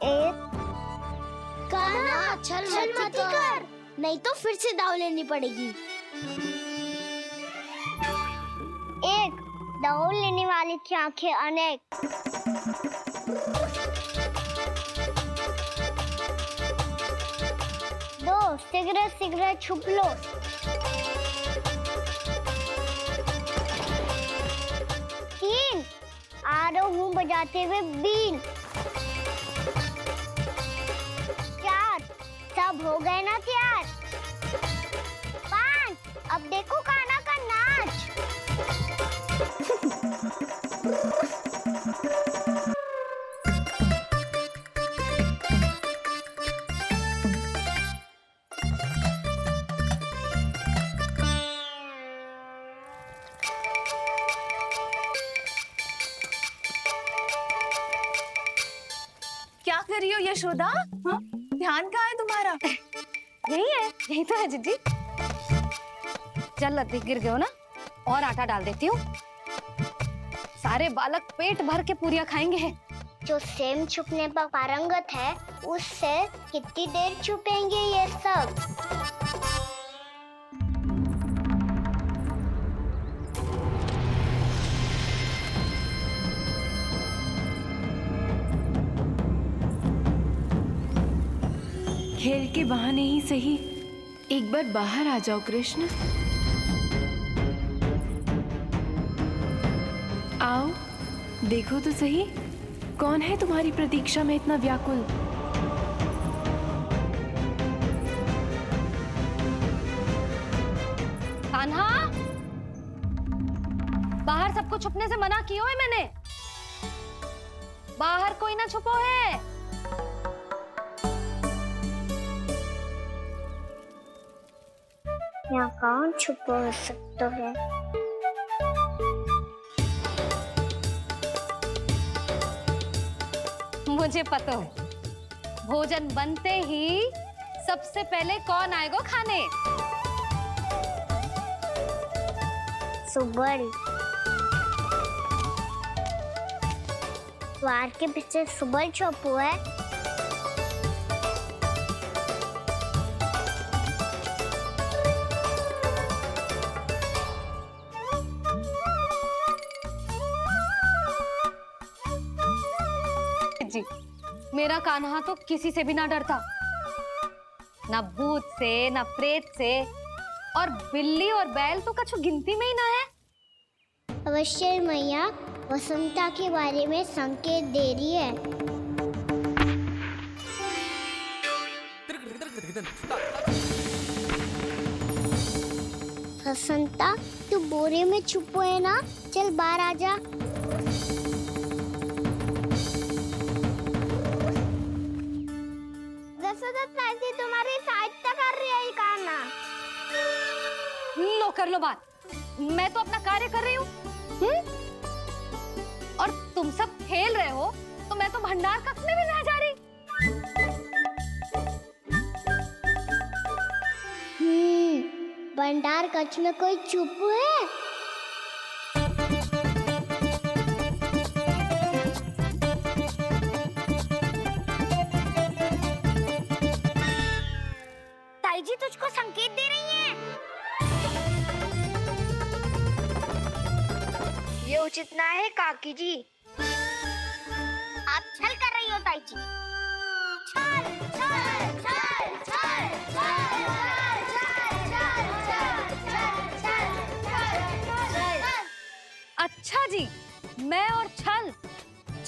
एक। कान्हा छल मत कर, नहीं तो फिर से दाव लेनी पड़ेगी। एक, दाव लेने वाले की आंखें अनेक। दो, सिगरेट सिगरेट छुप लो। तीन, आ रहा हूँ बजाते हुए बीन। चार, सब हो गए ना तैयार। पांच, अब देखो कान्हा का नाच। क्या कर रही हो यशोदा? हाँ? ध्यान कहाँ है तुम्हारा? यही है, यही तो है जीजी। चल अधिक गिर गए हो ना, और आटा डाल देती हूँ। सारे बालक पेट भर के पूरियां खाएंगे। जो सेम छुपने पर पारंगत है, उससे कितनी देर छुपेंगे ये सब? खेल के बहाने ही सही, एक बार बाहर आ जाओ कृष्ण। आओ, देखो तो सही, कौन है तुम्हारी प्रतीक्षा में इतना व्याकुल? कान्हा, बाहर सबको छुपने से मना किया है मैंने। बाहर कोई ना छुपो है। यहाँ कौन छुपा हो सकता है? मुझे पता है, भोजन बनते ही सबसे पहले कौन आएगा खाने? सुबल। द्वार के पीछे सुबल छुपा है। जी, मेरा कान्हा तो किसी से भी ना डरता, ना भूत से, ना प्रेत से, और बिल्ली और बैल तो कछु गिनती में ही ना है। अवश्य मैया वसंता के बारे में संकेत दे रही है। वसंता, तू बोरे में छुपो है ना? चल बाहर आ जा। तुम्हारी सहायता कर रही है कान्हा। लो कर लो बात, मैं तो अपना कार्य कर रही हूँ। और तुम सब खेल रहे हो, तो मैं तो भंडार कक्ष में भी नहीं जा रही। भंडार कक्ष में कोई चुप है? ताई जी तुझको संकेत दे रही हैं। ये उचित ना है काकी जी। आप छल कर रही हो ताई जी। छल छल छल छल छल छल। अच्छा जी, मैं और छल,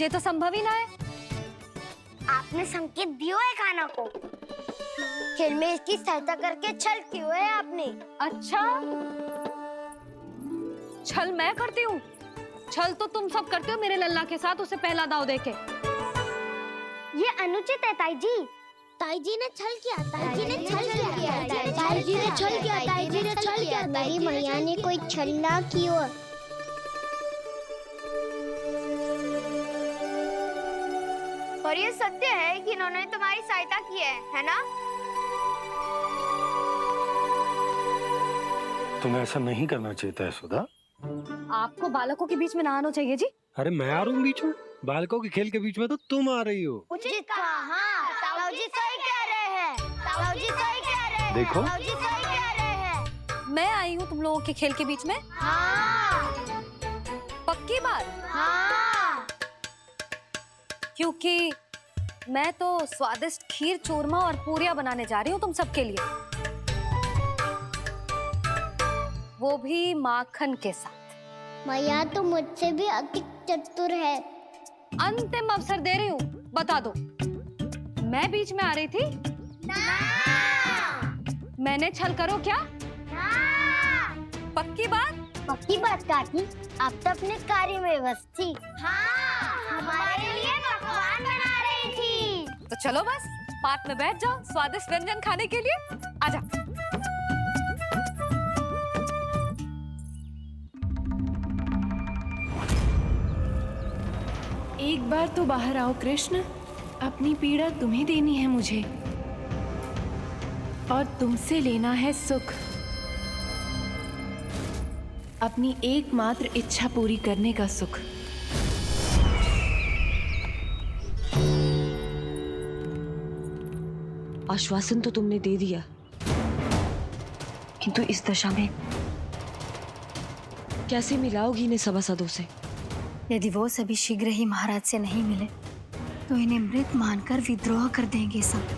ये तो संभव ही ना है। आपने संकेत दिया है कान्हा को। खेल में इसकी सहायता करके छल क्यों है आपने? अच्छा, छल मैं करती हूँ? छल तो तुम सब करते हो मेरे लल्ला के साथ, उसे पहला दाव देके। ये अनुचित है ताई जी। ताई जी ने छल किया, ताई जी ने छल किया, ताई जी ने छल किया, ताई जी ने छल किया। मेरी मैया ने कोई छल ना किया। और ये सत्य है कि इन्होंने तुम्हारी सहायता की है ना? तुम्हें ऐसा नहीं करना चाहिए था यशोदा। आपको बालकों के बीच में ना आना चाहिए जी। अरे मैं आ रहा हूँ बीच में? बालकों के खेल के बीच में तो तुम आ रही हो। उचित कहा। ताऊ जी सही कह रहे हैं। ताऊ जी सही कह रहे हैं। देखो। ताऊ जी सही कह रहे हैं। मैं आई हूँ तुम लोगों के खेल के बीच में। हाँ। पक्की बात? हाँ। क्योंकि मैं तो स्वादिष्ट खीर, चूरमा और पूरियां बनाने जा रही हूँ तुम सबके लिए, वो भी माखन के साथ। मैया तो मुझसे भी अधिक चतुर है। अंतिम अवसर दे रही हूँ, बता दो, मैं बीच में आ रही थी? ना। मैंने छल करो क्या? ना। पक्की बात? पक्की बात काकी, आप तो अपने कार्य में व्यस्त थी। हाँ, हमारे लिए पकवान बना रही थी। तो चलो बस पार्क में बैठ जाओ स्वादिष्ट व्यंजन खाने के लिए। आजा। एक बार तो बाहर आओ कृष्ण, अपनी पीड़ा तुम्हें देनी है मुझे, और तुमसे लेना है सुख। अपनी एकमात्र इच्छा पूरी करने का सुख। आश्वासन तो तुमने दे दिया, किंतु इस दशा में कैसे मिलाओगी इन्हें सभासदों से? यदि वो सभी शीघ्र ही महाराज से नहीं मिले तो इन्हें मृत मानकर विद्रोह कर देंगे सब।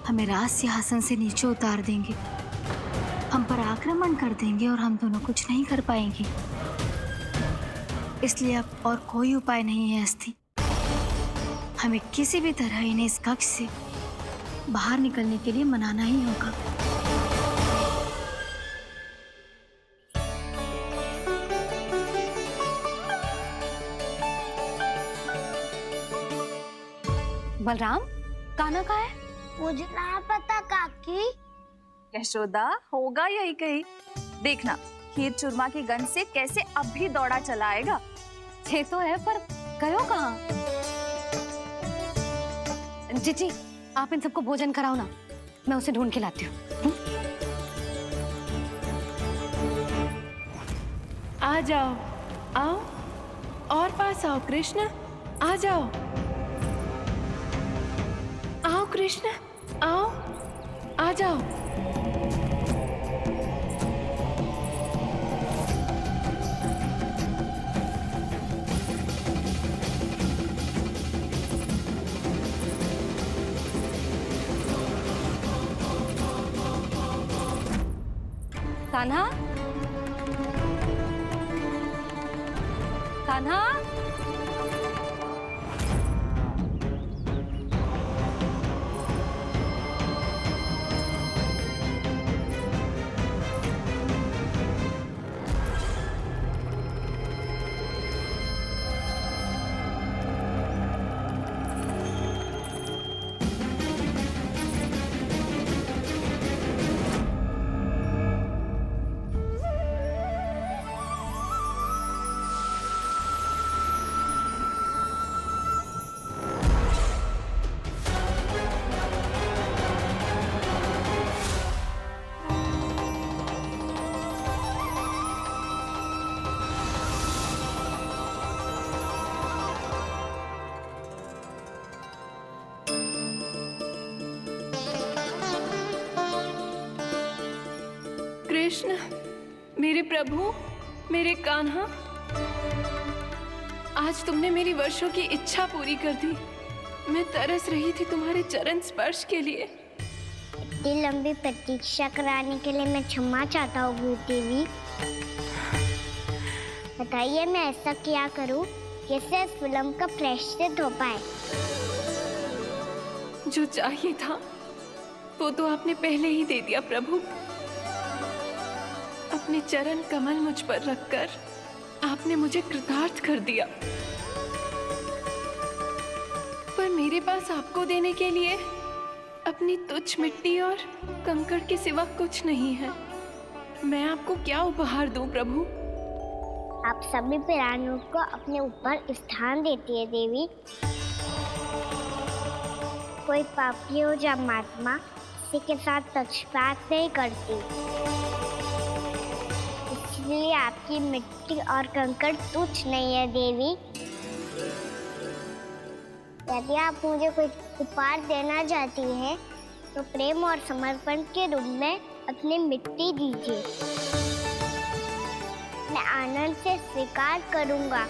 हमें राज सिंहासन से नीचे उतार देंगे, हम पर आक्रमण कर देंगे और हम दोनों कुछ नहीं कर पाएंगे। इसलिए अब और कोई उपाय नहीं है अस्थि, हमें किसी भी तरह इन्हें इस कक्ष से बाहर निकलने के लिए मनाना ही होगा। बलराम, कान्हा कहाँ है? मुझे ना पता काकी। यशोदा, होगा यही कहीं। देखना खीर चूरमा की गंध से कैसे अब भी दौड़ा चला आएगा। ये तो है, पर गयो कहाँ? जीजी, आप इन सबको भोजन कराओ ना, मैं उसे ढूंढ के लाती हूँ। आ जाओ, आओ और पास आओ कृष्ण, आ जाओ। आओ कृष्ण, आओ, आ जाओ। कान्हा, कान्हा, कृष्ण, मेरे प्रभु, मेरे कान्हा, आज तुमने मेरी वर्षों की इच्छा पूरी कर दी। मैं तरस रही थी तुम्हारे चरण स्पर्श के लिए। इतनी लंबी प्रतीक्षा कराने के लिए मैं क्षमा चाहता हूँ भूत देवी। बताइए मैं ऐसा क्या करूँ जिससे इस फिल्म का प्रायश्चित हो पाए। जो चाहिए था वो तो आपने पहले ही दे दिया प्रभु। अपने चरण कमल मुझ पर रखकर आपने मुझे कृतार्थ कर दिया, पर मेरे पास आपको देने के लिए अपनी तुच्छ मिट्टी और कंकड़ के सिवा कुछ नहीं है। मैं आपको क्या उपहार दूं प्रभु? आप सभी प्राणियों को अपने ऊपर स्थान देती है देवी। कोई पापी हो या महात्मा, किसी के साथ पक्षपात नहीं करती। इसलिए आपकी मिट्टी और कंकड़ तुच्छ नहीं है देवी। यदि आप मुझे कोई उपहार देना चाहती हैं, तो प्रेम और समर्पण के रूप में अपनी मिट्टी दीजिए। मैं आनंद से स्वीकार करूंगा।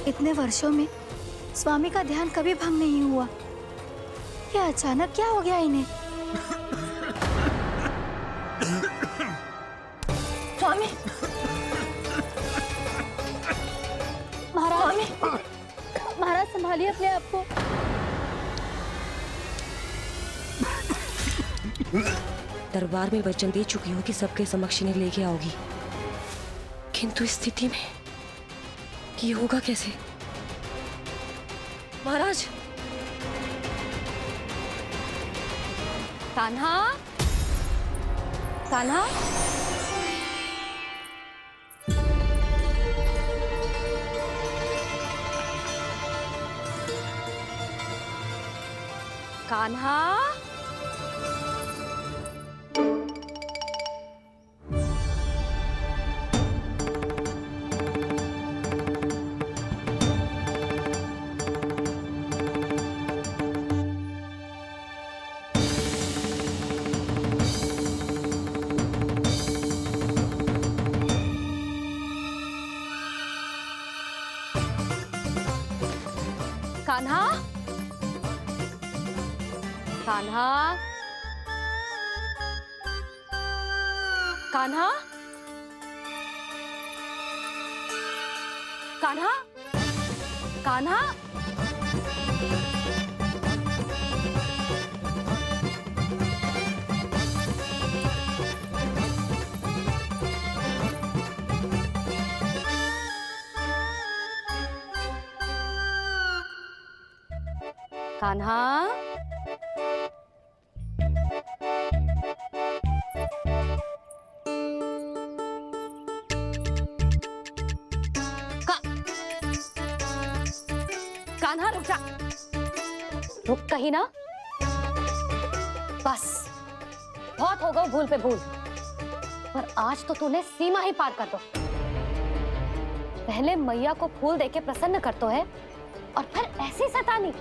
इतने वर्षों में स्वामी का ध्यान कभी भंग नहीं हुआ। ये अचानक क्या हो गया इन्हें? स्वामी, महाराज, महाराज संभालिए अपने आप को। दरबार में वचन दे चुकी हूँ कि सबके समक्ष इन्हें लेके आओगी, किंतु इस स्थिति में ये होगा कैसे? महाराज, कान्हा, कान्हा, कान्हा, कान्हा, कान्हा, कान्हा, कान्हा, कान्हा, कान्हा, कान्हा रुक जा, रुक कहीं ना। बस बहुत हो गया भूल पे भूल, पर आज तो तूने सीमा ही पार कर दो। पहले मैया को फूल देके प्रसन्न कर तो है, और फिर ऐसी सतानी।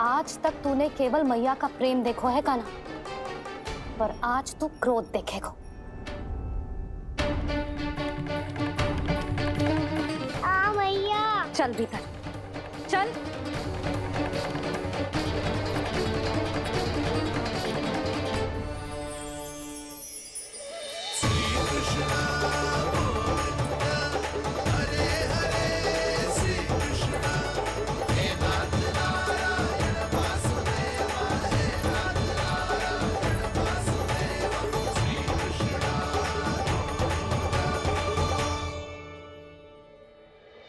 आज तक तूने केवल मैया का प्रेम देखो है कान्हा, पर आज तू क्रोध देखेगा। मैया, चल भीतर चल।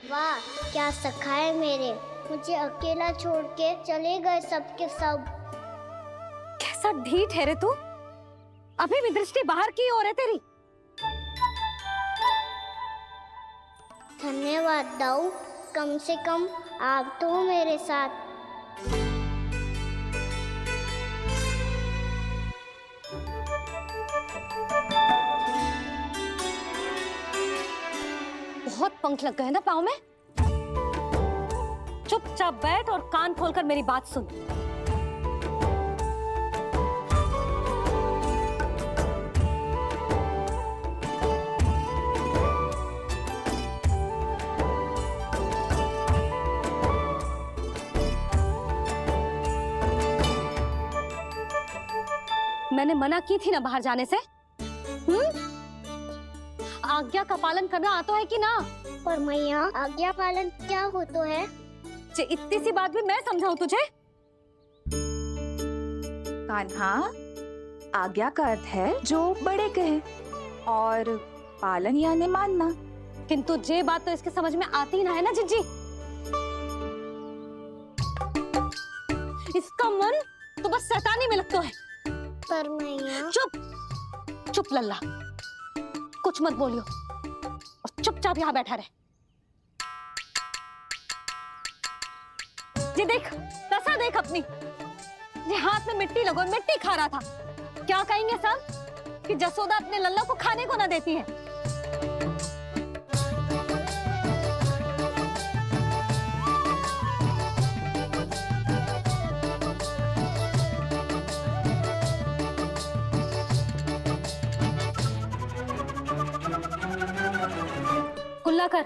वाह, क्या सखाए मेरे, मुझे अकेला छोड़ के चले गए सबके सब। कैसा ढीठ है रे तू। अभी भी दृष्टि बाहर की ओर है तेरी। धन्यवाद दाऊ, कम से कम आप तो हो मेरे साथ। बहुत पंख लग गए ना पाँव में। चुपचाप बैठ और कान खोलकर मेरी बात सुन। मैंने मना की थी ना बाहर जाने से। आज्ञा का पालन करना आता है कि ना? पर मैया, आज्ञा पालन क्या होता है? इतनी सी बात भी मैं समझाऊं तुझे? कान्हा, आज्ञा का अर्थ है जो बड़े कहे, और पालन यानी मानना। किंतु ये बात तो इसके समझ में आती ही ना है ना जिज्जी। इसका मन तो बस शैतानी में लगता है। पर मैया। चुप चुप लल्ला, कुछ मत बोलियो और चुपचाप यहाँ बैठा रहे। जी देख, दशा देख अपनी। ये हाथ में मिट्टी लगो, मिट्टी खा रहा था। क्या कहेंगे सब कि जसोदा अपने लल्ला को खाने को ना देती है। कुल्ला कर।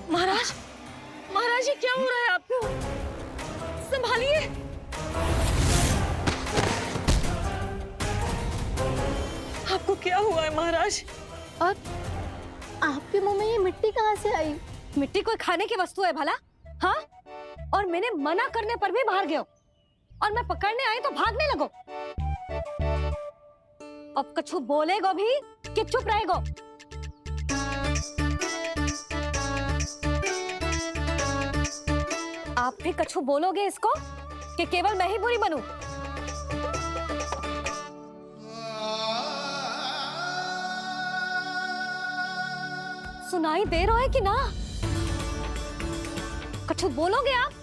महाराज, महाराज ये क्या हो रहा है आपको? संभालिए। आपको क्या हुआ है महाराज? और आपके मुंह में ये मिट्टी कहाँ से आई? मिट्टी कोई खाने की वस्तु है भला? हाँ? और मैंने मना करने पर भी बाहर गए हो, और मैं पकड़ने आई तो भागने लगो। अब कछु बोलेगो भी कि चुप रहेगो? आप भी कछु बोलोगे इसको कि केवल मैं ही बुरी बनूं? सुनाई दे रहा है कि ना? कछु बोलोगे आप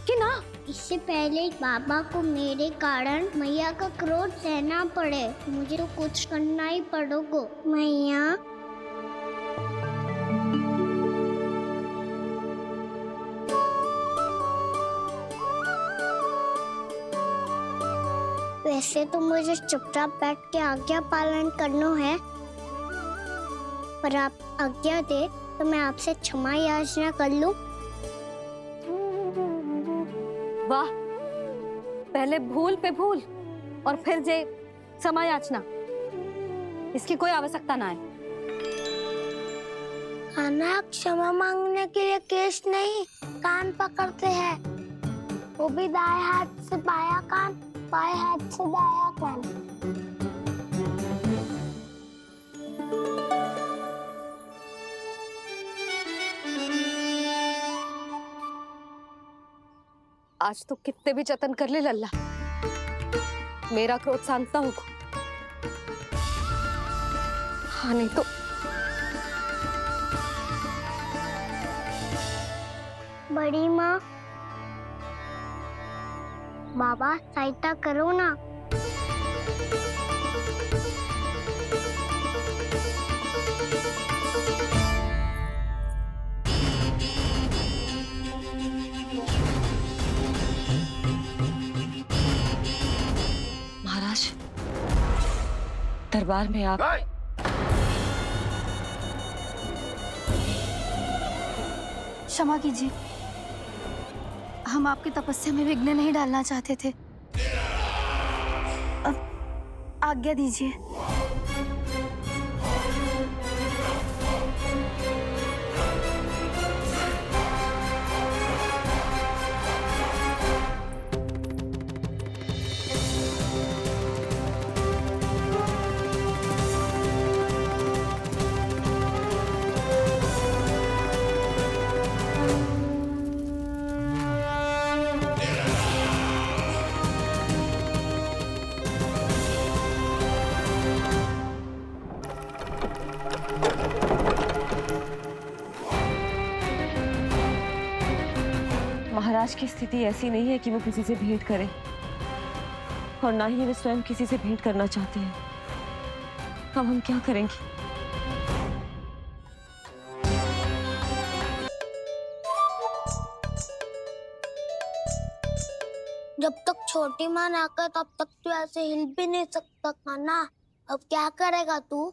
कि ना? इससे पहले बाबा को मेरे कारण मैया का क्रोध सहना पड़े, मुझे तो कुछ करना ही पड़ेगा। मैया। वैसे तो मुझे चुपचाप बैठ के आज्ञा पालन करना है, पर आप आज्ञा दे तो मैं आपसे क्षमा याचना कर लूं। वाह, पहले भूल पे भूल और फिर जे क्षमा याचना। इसकी कोई आवश्यकता ना है। खाना क्षमा मांगने के लिए केश नहीं, कान पकड़ते हैं, वो भी दाएं हाथ से बायां कान, बाएं हाथ से दायां कान। आज तो कितने भी जतन कर ले लल्ला, मेरा क्रोध शांत ना होगा। हाँ नहीं तो बड़ी माँ, बाबा सहायता करो ना। महाराज, दरबार में आप क्षमा कीजिए, हम आपकी तपस्या में विघ्न नहीं डालना चाहते थे। अब आज्ञा दीजिए। महाराज की स्थिति ऐसी नहीं है कि वो किसी से भेंट करें, और ना ही वे स्वयं किसी से भेंट करना चाहते हैं। अब हम क्या करेंगे? जब तक छोटी माँ ना कर तब तक तू ऐसे हिल भी नहीं सकता था ना। अब क्या करेगा तू?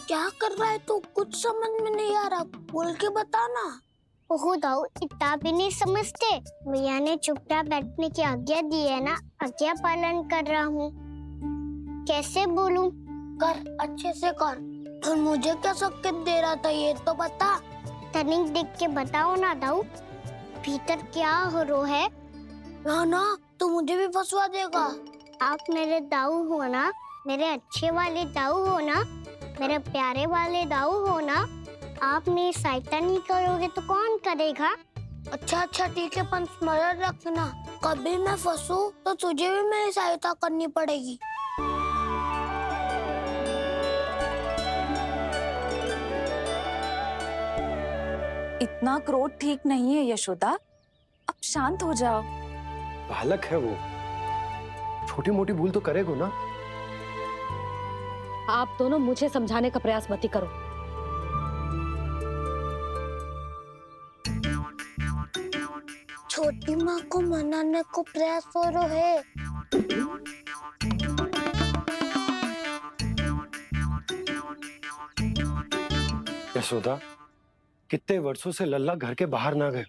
क्या कर रहा है तू? कुछ समझ में नहीं आ रहा, बोल के बता ना। ओहो दाऊ, इतना भी नहीं समझते। भैया ने चुपचाप बैठने की आज्ञा दी है ना, आज्ञा पालन कर रहा हूँ। कैसे बोलूं? कर, अच्छे से कर। और मुझे क्या संकेत दे रहा था ये तो बता। तनिक देख के बताओ ना दाऊ, भीतर क्या हो रो है? ना तू मुझे भी फंसवा देगा। आप मेरे दाऊ हो ना, मेरे अच्छे वाले दाऊ हो ना, मेरे प्यारे वाले दाऊ हो ना। आप मेरी सहायता नहीं करोगे तो कौन करेगा? अच्छा ठीक है, पर स्मरण रखना, कभी मैं फंसूं तो तुझे भी मेरी सहायता करनी पड़ेगी। इतना क्रोध ठीक नहीं है यशोदा, अब शांत हो जाओ। बालक है वो, छोटी मोटी भूल तो करेगा ना। आप दोनों मुझे समझाने का प्रयास मत ही करो। छोटी माँ को मनाने को प्रयास हो रहा है। यशोदा, कितने वर्षों से लल्ला घर के बाहर ना गए।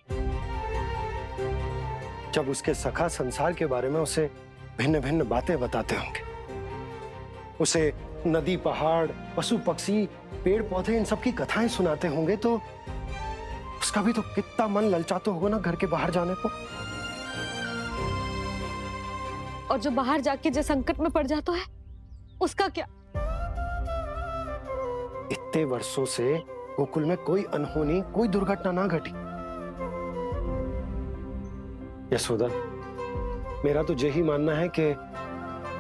जब उसके सखा संसार के बारे में उसे भिन्न भिन्न बातें बताते होंगे, उसे नदी, पहाड़, पशु पक्षी, पेड़ पौधे, इन सब की कथाएं सुनाते होंगे, तो उसका भी तो कितना मन ललचाता होगा ना घर के बाहर जाने को। और जो बाहर जाके जो संकट में पड़ जाता है उसका क्या? इतने वर्षों से गोकुल में कोई अनहोनी, कोई दुर्घटना ना घटी। यशोदा, मेरा तो यही मानना है कि